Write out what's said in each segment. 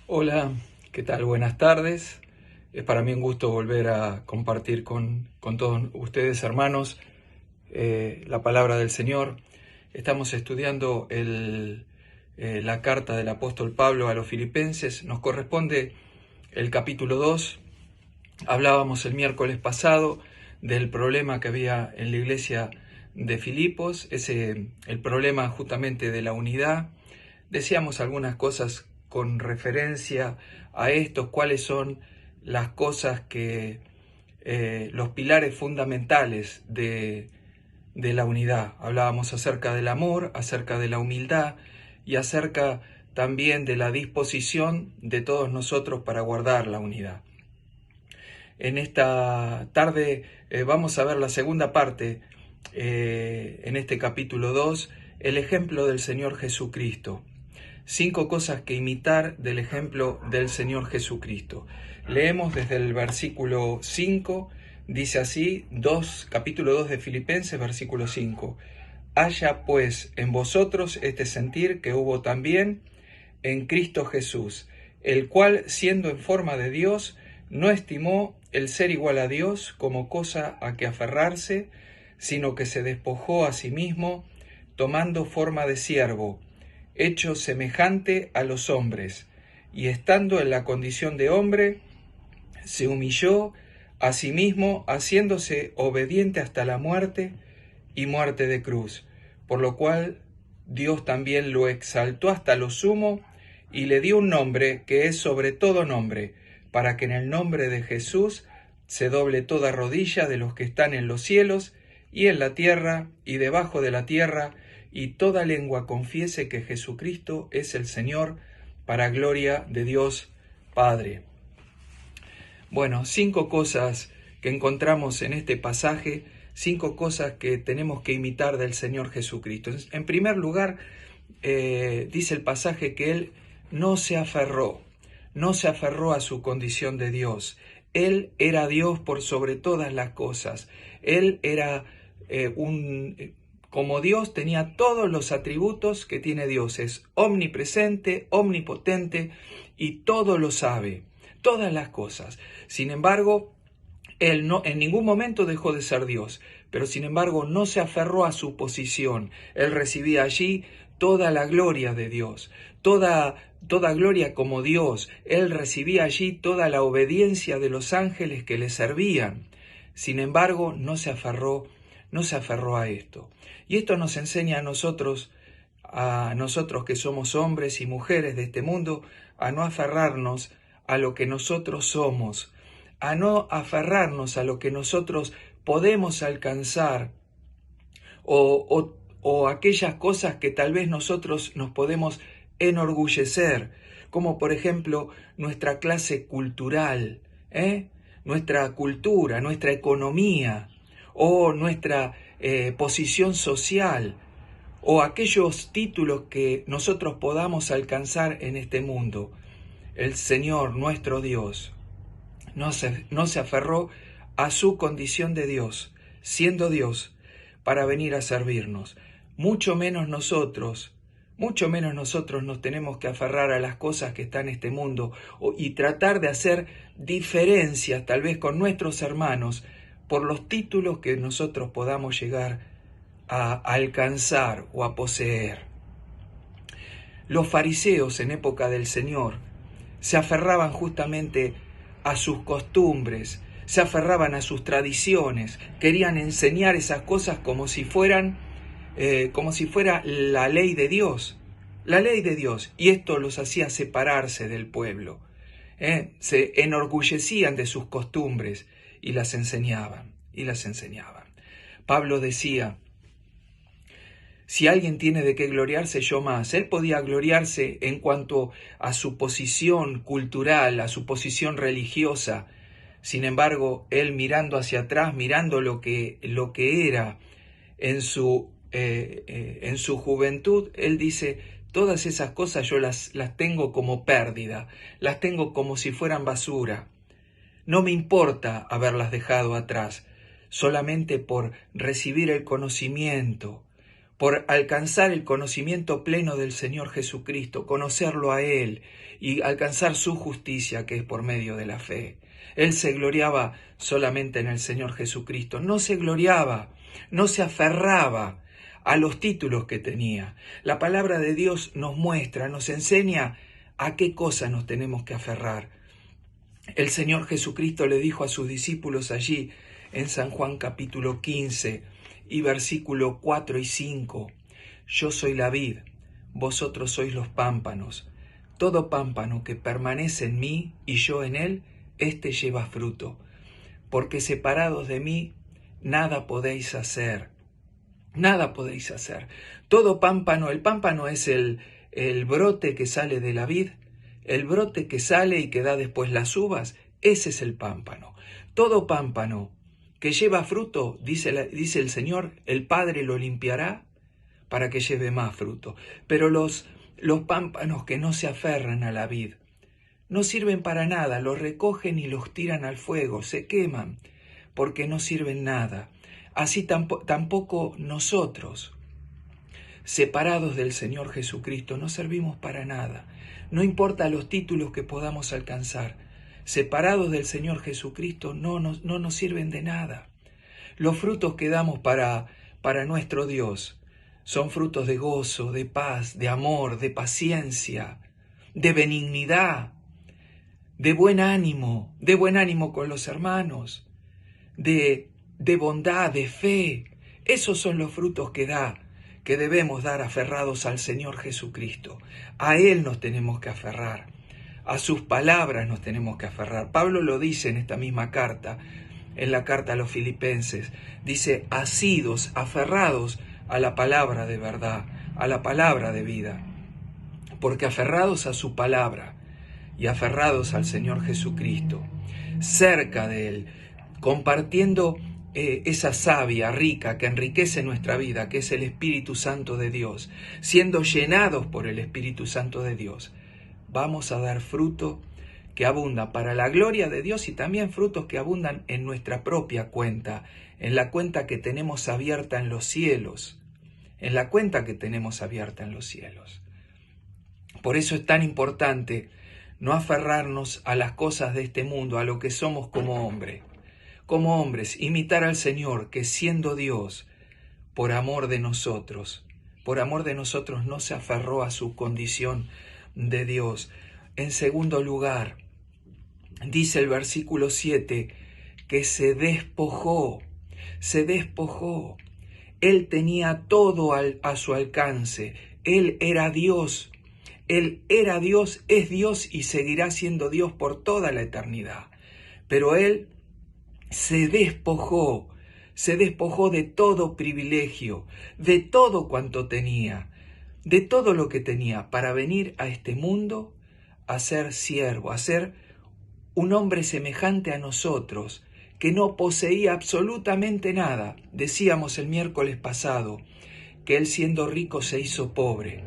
Hola, ¿qué tal? Buenas tardes. Es para mí un gusto volver a compartir con todos ustedes, hermanos, la palabra del Señor. Estamos estudiando la carta del apóstol Pablo a los Filipenses. Nos corresponde el capítulo 2. Hablábamos el miércoles pasado del problema que había en la iglesia de Filipos, el problema justamente de la unidad. Decíamos algunas cosas con referencia a esto, cuáles son las cosas los pilares fundamentales de la unidad. Hablábamos acerca del amor, acerca de la humildad y acerca también de la disposición de todos nosotros para guardar la unidad. En esta tarde vamos a ver la segunda parte, en este capítulo 2, el ejemplo del Señor Jesucristo. 5 cosas que imitar del ejemplo del Señor Jesucristo. Leemos desde el versículo 5, dice así, capítulo 2 de Filipenses, versículo 5. Haya pues en vosotros este sentir que hubo también en Cristo Jesús, el cual, siendo en forma de Dios, no estimó el ser igual a Dios como cosa a que aferrarse, sino que se despojó a sí mismo, tomando forma de siervo, hecho semejante a los hombres, y estando en la condición de hombre, se humilló a sí mismo, haciéndose obediente hasta la muerte y muerte de cruz, por lo cual Dios también lo exaltó hasta lo sumo y le dio un nombre que es sobre todo nombre, para que en el nombre de Jesús se doble toda rodilla de los que están en los cielos y en la tierra y debajo de la tierra, y toda lengua confiese que Jesucristo es el Señor, para gloria de Dios Padre. Bueno, 5 cosas que encontramos en este pasaje, 5 cosas que tenemos que imitar del Señor Jesucristo. En primer lugar, dice el pasaje que Él no se aferró a su condición de Dios. Él era Dios por sobre todas las cosas. Él era como Dios, tenía todos los atributos que tiene Dios. Es omnipresente, omnipotente y todo lo sabe, todas las cosas. Sin embargo, Él no, en ningún momento dejó de ser Dios, pero sin embargo no se aferró a su posición. Él recibía allí toda la gloria de Dios, toda gloria como Dios. Él recibía allí toda la obediencia de los ángeles que le servían. Sin embargo, no se aferró a esto. Y esto nos enseña a nosotros que somos hombres y mujeres de este mundo, a no aferrarnos a lo que nosotros somos, a no aferrarnos a lo que nosotros podemos alcanzar o aquellas cosas que tal vez nosotros nos podemos enorgullecer, como por ejemplo nuestra clase cultural, nuestra cultura, nuestra economía o nuestra posición social o aquellos títulos que nosotros podamos alcanzar en este mundo. El Señor, nuestro Dios, no se aferró a su condición de Dios, siendo Dios, para venir a servirnos. Mucho menos nosotros nos tenemos que aferrar a las cosas que están en este mundo y tratar de hacer diferencias tal vez con nuestros hermanos por los títulos que nosotros podamos llegar a alcanzar o a poseer. Los fariseos en época del Señor se aferraban justamente a sus costumbres, se aferraban a sus tradiciones, querían enseñar esas cosas como si fuera la ley de Dios, y esto los hacía separarse del pueblo. Se enorgullecían de sus costumbres y las enseñaban. Pablo decía: si alguien tiene de qué gloriarse, yo más. Él podía gloriarse en cuanto a su posición cultural, a su posición religiosa. Sin embargo, él mirando hacia atrás, mirando lo que era en su juventud, él dice: todas esas cosas yo las tengo como pérdida, las tengo como si fueran basura. No me importa haberlas dejado atrás, solamente por recibir el conocimiento, por alcanzar el conocimiento pleno del Señor Jesucristo, conocerlo a Él y alcanzar su justicia, que es por medio de la fe. Él se gloriaba solamente en el Señor Jesucristo, no se gloriaba, no se aferraba a los títulos que tenía. La palabra de Dios nos muestra, nos enseña a qué cosa nos tenemos que aferrar. El Señor Jesucristo le dijo a sus discípulos allí en San Juan capítulo 15 y versículo 4 y 5, yo soy la vid, vosotros sois los pámpanos. Todo pámpano que permanece en mí y yo en él, éste lleva fruto, porque separados de mí nada podéis hacer. Nada podéis hacer. Todo pámpano, el pámpano es el brote que sale de la vid, el brote que sale y que da después las uvas, ese es el pámpano. Todo pámpano que lleva fruto, dice el Señor, el Padre lo limpiará para que lleve más fruto. Pero los pámpanos que no se aferran a la vid no sirven para nada, los recogen y los tiran al fuego, se queman, porque no sirven nada. Así tampoco nosotros, separados del Señor Jesucristo, no servimos para nada. No importa los títulos que podamos alcanzar, separados del Señor Jesucristo no nos sirven de nada. Los frutos que damos para nuestro Dios son frutos de gozo, de paz, de amor, de paciencia, de benignidad, de buen ánimo con los hermanos, de bondad, de fe. Esos son los frutos que debemos dar aferrados al Señor Jesucristo. A Él nos tenemos que aferrar, a sus palabras nos tenemos que aferrar. Pablo lo dice en esta misma carta, en la carta a los Filipenses, dice, asidos, aferrados a la palabra de verdad, a la palabra de vida, porque aferrados a su palabra y aferrados al Señor Jesucristo, cerca de Él, compartiendo esa savia rica que enriquece nuestra vida, que es el Espíritu Santo de Dios, siendo llenados por el Espíritu Santo de Dios, vamos a dar fruto que abunda para la gloria de Dios y también frutos que abundan en nuestra propia cuenta, en la cuenta que tenemos abierta en los cielos, en la cuenta que tenemos abierta en los cielos. Por eso es tan importante no aferrarnos a las cosas de este mundo, a lo que somos como hombres, imitar al Señor, que siendo Dios, por amor de nosotros no se aferró a su condición de Dios. En segundo lugar, dice el versículo 7, que se despojó. Él tenía todo a su alcance. Él era Dios, es Dios y seguirá siendo Dios por toda la eternidad. Pero Él se despojó de todo privilegio, de todo cuanto tenía, de todo lo que tenía, para venir a este mundo a ser siervo, a ser un hombre semejante a nosotros, que no poseía absolutamente nada. Decíamos el miércoles pasado que Él, siendo rico, se hizo pobre,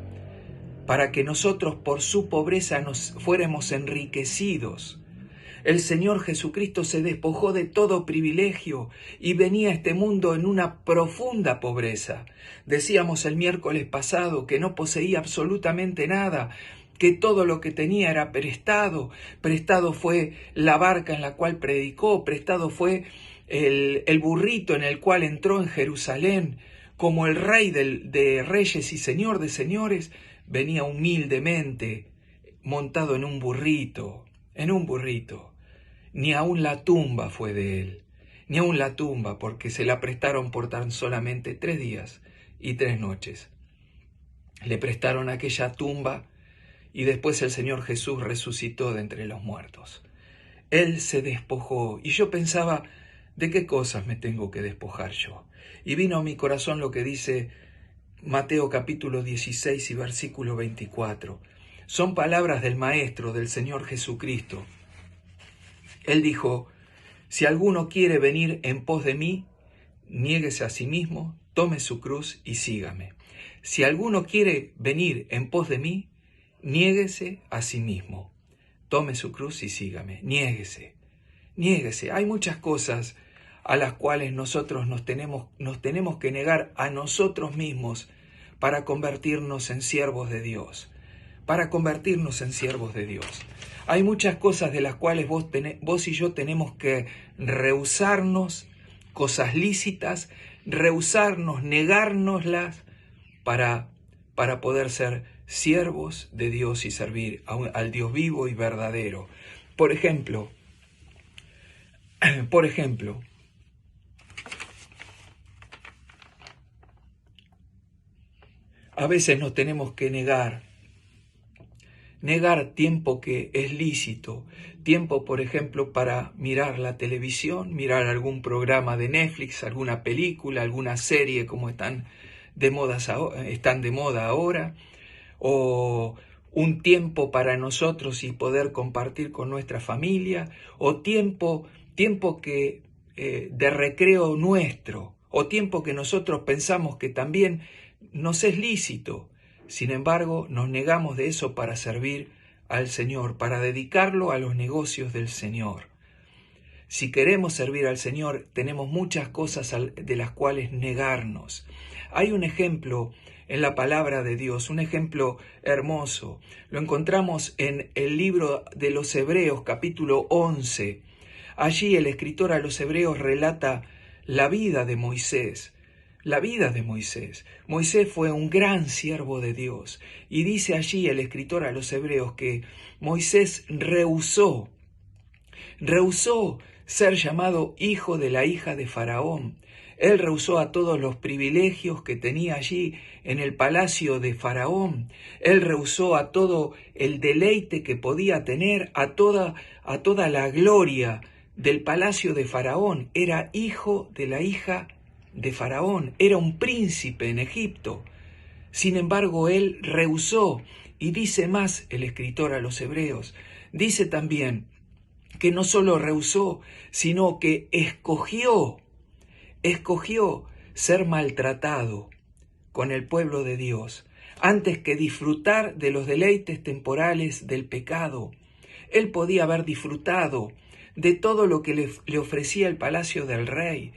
para que nosotros por su pobreza nos fuéramos enriquecidos. El Señor Jesucristo se despojó de todo privilegio y venía a este mundo en una profunda pobreza. Decíamos el miércoles pasado que no poseía absolutamente nada, que todo lo que tenía era prestado. Prestado fue la barca en la cual predicó, prestado fue el burrito en el cual entró en Jerusalén. Como el rey de reyes y señor de señores, venía humildemente montado en un burrito. Ni aun la tumba fue de él, ni aun la tumba, porque se la prestaron por tan solamente 3 días y 3 noches. Le prestaron aquella tumba y después el Señor Jesús resucitó de entre los muertos. Él se despojó y yo pensaba, ¿de qué cosas me tengo que despojar yo? Y vino a mi corazón lo que dice Mateo capítulo 16 y versículo 24. Son palabras del Maestro, del Señor Jesucristo. Él dijo, si alguno quiere venir en pos de mí, niéguese a sí mismo, tome su cruz y sígame. Si alguno quiere venir en pos de mí, niéguese a sí mismo, tome su cruz y sígame. Niéguese. Hay muchas cosas a las cuales nosotros nos tenemos que negar a nosotros mismos para convertirnos en siervos de Dios. Para convertirnos en siervos de Dios. Hay muchas cosas de las cuales vos y yo tenemos que rehusarnos, cosas lícitas, rehusarnos, negárnoslas para poder ser siervos de Dios y servir al Dios vivo y verdadero. Por ejemplo, a veces nos tenemos que negar tiempo que es lícito, tiempo, por ejemplo, para mirar la televisión, mirar algún programa de Netflix, alguna película, alguna serie como están de moda ahora, o un tiempo para nosotros y poder compartir con nuestra familia, o tiempo que de recreo nuestro, o tiempo que nosotros pensamos que también nos es lícito. Sin embargo, nos negamos de eso para servir al Señor, para dedicarlo a los negocios del Señor. Si queremos servir al Señor, tenemos muchas cosas de las cuales negarnos. Hay un ejemplo en la palabra de Dios, un ejemplo hermoso. Lo encontramos en el libro de los Hebreos, capítulo 11. Allí el escritor a los Hebreos relata la vida de Moisés. La vida de Moisés. Moisés fue un gran siervo de Dios. Y dice allí el escritor a los Hebreos que Moisés rehusó ser llamado hijo de la hija de Faraón. Él rehusó a todos los privilegios que tenía allí en el palacio de Faraón. Él rehusó a todo el deleite que podía tener, a toda la gloria del palacio de Faraón. Era hijo de la hija de Faraón, era un príncipe en Egipto. Sin embargo, él rehusó, y dice más el escritor a los Hebreos, dice también que no solo rehusó, sino que escogió ser maltratado con el pueblo de Dios, antes que disfrutar de los deleites temporales del pecado. Él podía haber disfrutado de todo lo que le ofrecía el palacio del rey.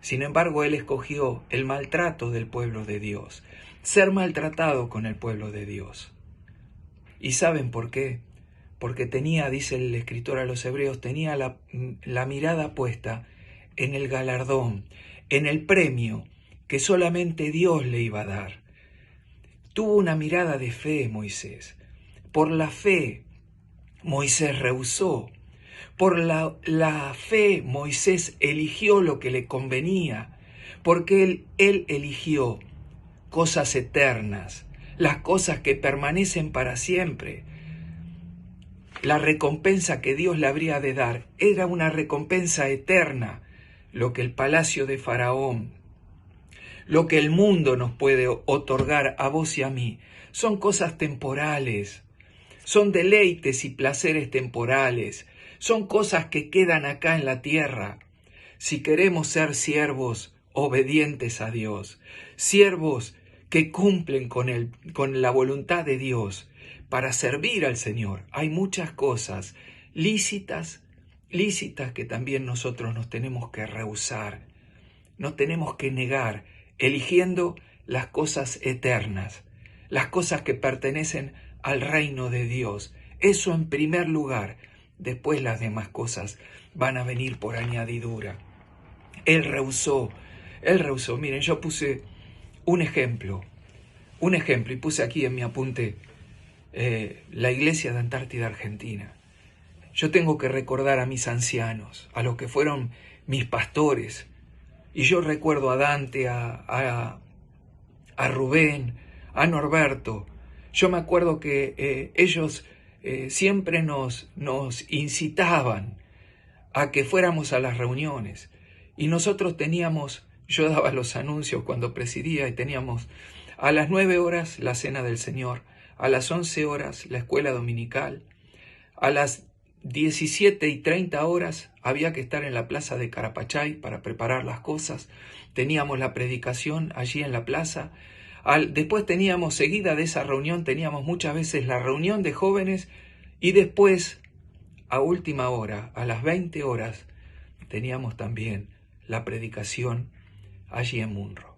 Sin embargo, él escogió el maltrato del pueblo de Dios, ser maltratado con el pueblo de Dios. ¿Y saben por qué? Porque tenía, dice el escritor a los Hebreos, tenía la mirada puesta en el galardón, en el premio que solamente Dios le iba a dar. Tuvo una mirada de fe Moisés. Por la fe, Moisés rehusó. Por la fe, Moisés eligió lo que le convenía, porque él eligió cosas eternas, las cosas que permanecen para siempre. La recompensa que Dios le habría de dar era una recompensa eterna, lo que el palacio de Faraón, lo que el mundo nos puede otorgar a vos y a mí, son cosas temporales, son deleites y placeres temporales, son cosas que quedan acá en la tierra. Si queremos ser siervos obedientes a Dios, siervos que cumplen con la voluntad de Dios para servir al Señor, hay muchas cosas lícitas que también nosotros nos tenemos que rehusar, nos tenemos que negar, eligiendo las cosas eternas, las cosas que pertenecen al reino de Dios. Eso en primer lugar. Después las demás cosas van a venir por añadidura. Él rehusó. Miren, yo puse un ejemplo, y puse aquí en mi apunte la iglesia de Antártida Argentina. Yo tengo que recordar a mis ancianos, a los que fueron mis pastores, y yo recuerdo a Dante, a Rubén, a Norberto. Yo me acuerdo que ellos siempre nos incitaban a que fuéramos a las reuniones, y nosotros yo daba los anuncios cuando presidía, y teníamos a las 9 horas la cena del Señor, a las 11 horas la escuela dominical, a las 17:30 había que estar en la plaza de Carapachay para preparar las cosas, teníamos la predicación allí en la plaza. Después teníamos, seguida de esa reunión, teníamos muchas veces la reunión de jóvenes, y después, a última hora, a las 20 horas, teníamos también la predicación allí en Munro.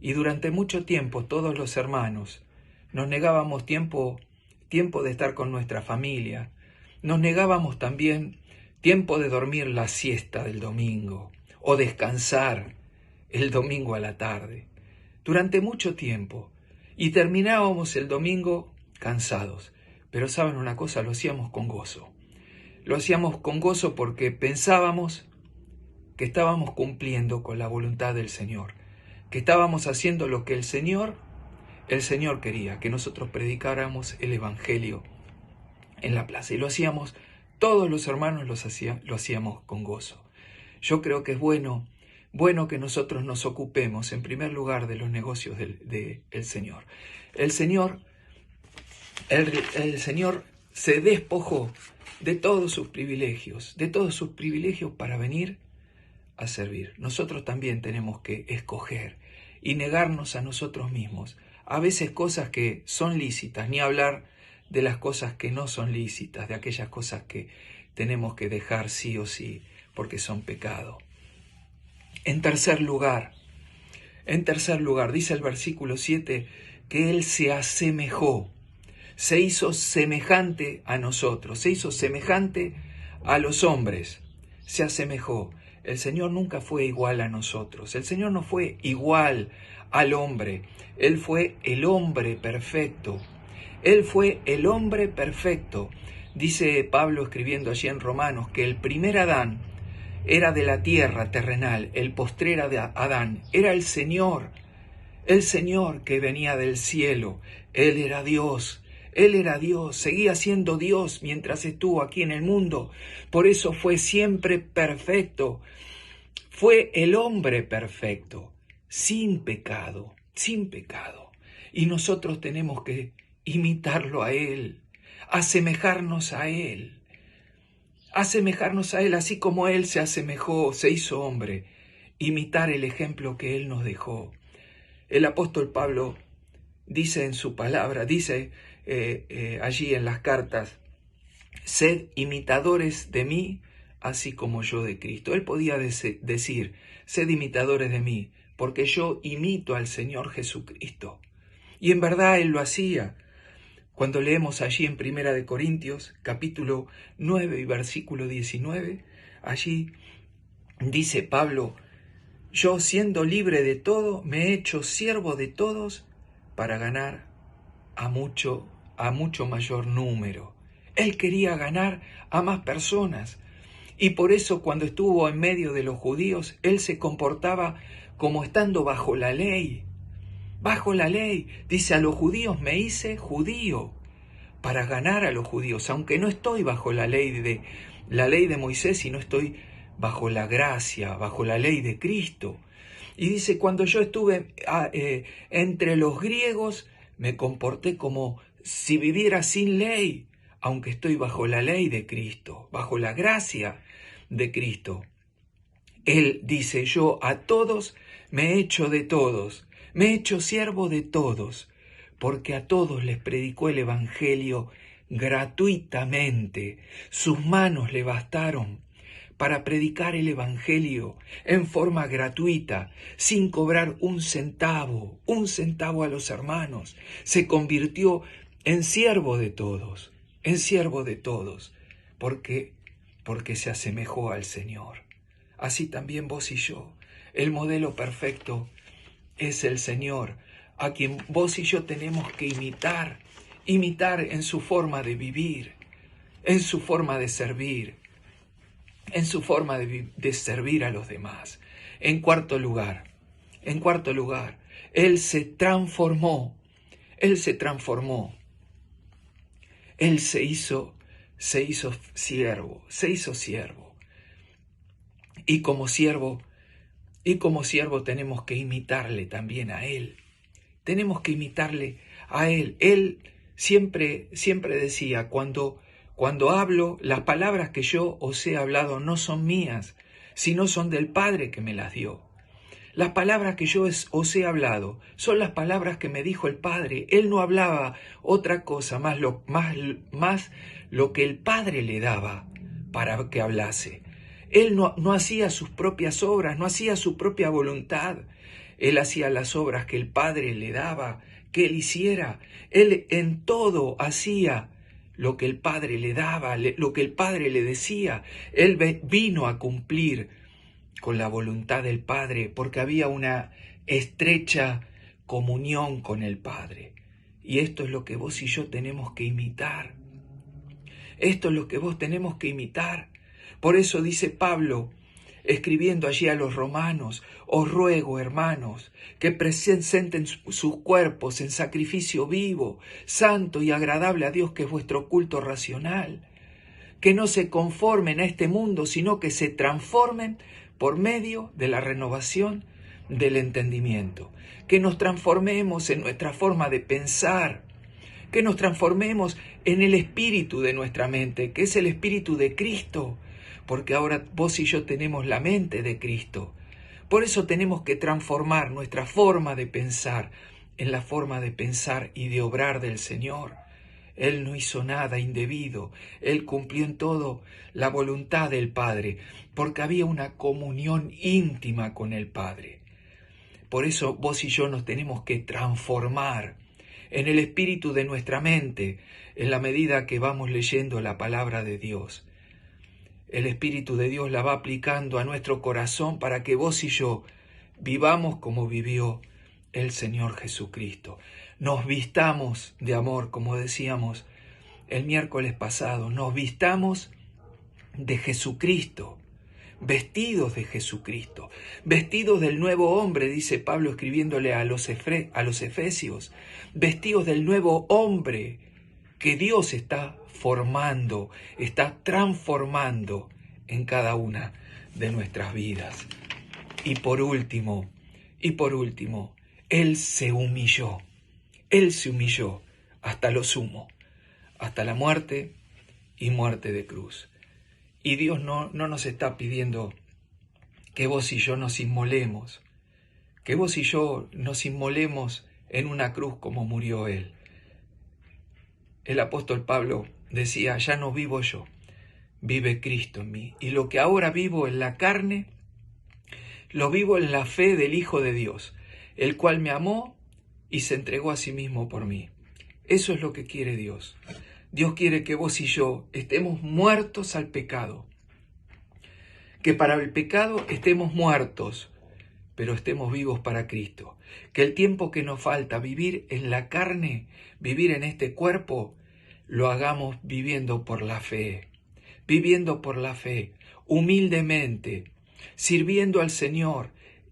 Y durante mucho tiempo todos los hermanos nos negábamos tiempo de estar con nuestra familia. Nos negábamos también tiempo de dormir la siesta del domingo o descansar el domingo a la tarde. Durante mucho tiempo. Y terminábamos el domingo cansados. Pero ¿saben una cosa? Lo hacíamos con gozo. Lo hacíamos con gozo porque pensábamos que estábamos cumpliendo con la voluntad del Señor, que estábamos haciendo lo que el Señor quería, que nosotros predicáramos el Evangelio en la plaza. Y lo hacíamos, todos los hermanos lo hacíamos con gozo. Yo creo que es bueno que nosotros nos ocupemos en primer lugar de los negocios del Señor. El Señor se despojó de todos sus privilegios para venir a servir. Nosotros también tenemos que escoger y negarnos a nosotros mismos. A veces cosas que son lícitas, ni hablar de las cosas que no son lícitas, de aquellas cosas que tenemos que dejar sí o sí, porque son pecado. En tercer lugar, dice el versículo 7, que Él se asemejó, se hizo semejante a nosotros, se hizo semejante a los hombres, se asemejó. El Señor nunca fue igual a nosotros, el Señor no fue igual al hombre, Él fue el hombre perfecto, Él fue el hombre perfecto. Dice Pablo escribiendo allí en Romanos que el primer Adán era de la tierra terrenal, el postrer Adán era el Señor que venía del cielo. Él era Dios, seguía siendo Dios mientras estuvo aquí en el mundo. Por eso fue siempre perfecto. Fue el hombre perfecto, sin pecado. Y nosotros tenemos que imitarlo a Él, asemejarnos a Él, así como Él se asemejó, se hizo hombre, imitar el ejemplo que Él nos dejó. El apóstol Pablo dice en su palabra, allí en las cartas, sed imitadores de mí, así como yo de Cristo. Él podía decir, sed imitadores de mí, porque yo imito al Señor Jesucristo. Y en verdad Él lo hacía. Cuando leemos allí en 1 Corintios, capítulo 9 y versículo 19, allí dice Pablo, yo siendo libre de todo, me he hecho siervo de todos para ganar a mucho mayor número. Él quería ganar a más personas. Y por eso cuando estuvo en medio de los judíos, Él se comportaba como estando bajo la ley. Bajo la ley, dice, a los judíos me hice judío para ganar a los judíos, aunque no estoy bajo la ley de Moisés, sino estoy bajo la gracia, bajo la ley de Cristo. Y dice, cuando yo estuve entre los griegos, me comporté como si viviera sin ley, aunque estoy bajo la ley de Cristo, bajo la gracia de Cristo. Él dice, yo a todos me he hecho de todos, me he hecho siervo de todos, porque a todos les predicó el Evangelio gratuitamente. Sus manos le bastaron para predicar el Evangelio en forma gratuita, sin cobrar un centavo a los hermanos. Se convirtió en siervo de todos, porque se asemejó al Señor. Así también vos y yo. El modelo perfecto es el Señor, a quien vos y yo tenemos que imitar en su forma de vivir, en su forma de servir, en su forma de servir a los demás. En cuarto lugar, Él se transformó, Él se hizo siervo, Y como siervo tenemos que imitarle también a Él. Tenemos que imitarle a Él. Él siempre decía, cuando hablo, las palabras que yo os he hablado no son mías, sino son del Padre que me las dio. Las palabras que yo os he hablado son las palabras que me dijo el Padre. Él no hablaba otra cosa, más lo que el Padre le daba para que hablase. Él no hacía sus propias obras, no hacía su propia voluntad. Él hacía las obras que el Padre le daba que Él hiciera. Él en todo hacía lo que el Padre le daba, lo que el Padre le decía. Él vino a cumplir con la voluntad del Padre porque había una estrecha comunión con el Padre. Y esto es lo que vos y yo tenemos que imitar. Esto es lo que vos tenemos que imitar. Por eso dice Pablo, escribiendo allí a los romanos: os ruego, hermanos, que presenten sus cuerpos en sacrificio vivo, santo y agradable a Dios, que es vuestro culto racional. Que no se conformen a este mundo, sino que se transformen por medio de la renovación del entendimiento. Que nos transformemos en nuestra forma de pensar, que nos transformemos en el espíritu de nuestra mente, que es el espíritu de Cristo, porque ahora vos y yo tenemos la mente de Cristo. Por eso tenemos que transformar nuestra forma de pensar en la forma de pensar y de obrar del Señor. Él no hizo nada indebido, Él cumplió en todo la voluntad del Padre, porque había una comunión íntima con el Padre. Por eso vos y yo nos tenemos que transformar en el espíritu de nuestra mente, en la medida que vamos leyendo la palabra de Dios. El Espíritu de Dios la va aplicando a nuestro corazón para que vos y yo vivamos como vivió el Señor Jesucristo. Nos vistamos de amor, como decíamos el miércoles pasado, nos vistamos de Jesucristo, vestidos de Jesucristo, vestidos del nuevo hombre, dice Pablo escribiéndole a los Efesios, vestidos del nuevo hombre que Dios está formando, está transformando en cada una de nuestras vidas. Y por último, Él se humilló hasta lo sumo, hasta la muerte y muerte de cruz. Y Dios no nos está pidiendo que vos y yo nos inmolemos, que vos y yo nos inmolemos en una cruz como murió Él. El apóstol Pablo decía: ya no vivo yo, vive Cristo en mí. Y lo que ahora vivo en la carne, lo vivo en la fe del Hijo de Dios, el cual me amó y se entregó a sí mismo por mí. Eso es lo que quiere Dios. Dios quiere que vos y yo estemos muertos al pecado. Que para el pecado estemos muertos, pero estemos vivos para Cristo. Que el tiempo que nos falta vivir en la carne, vivir en este cuerpo, lo hagamos viviendo por la fe, humildemente, sirviendo al Señor,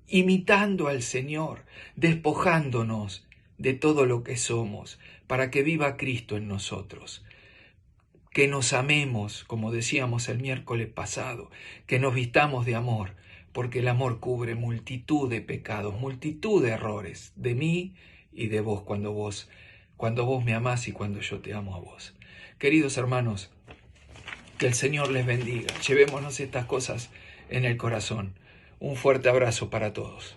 imitando al Señor, despojándonos de todo lo que somos, para que viva Cristo en nosotros. Que nos amemos, como decíamos el miércoles pasado, que nos vistamos de amor, porque el amor cubre multitud de pecados, multitud de errores, de mí y de vos, cuando vos me amás y cuando yo te amo a vos. Queridos hermanos, que el Señor les bendiga. Llevémonos estas cosas en el corazón. Un fuerte abrazo para todos.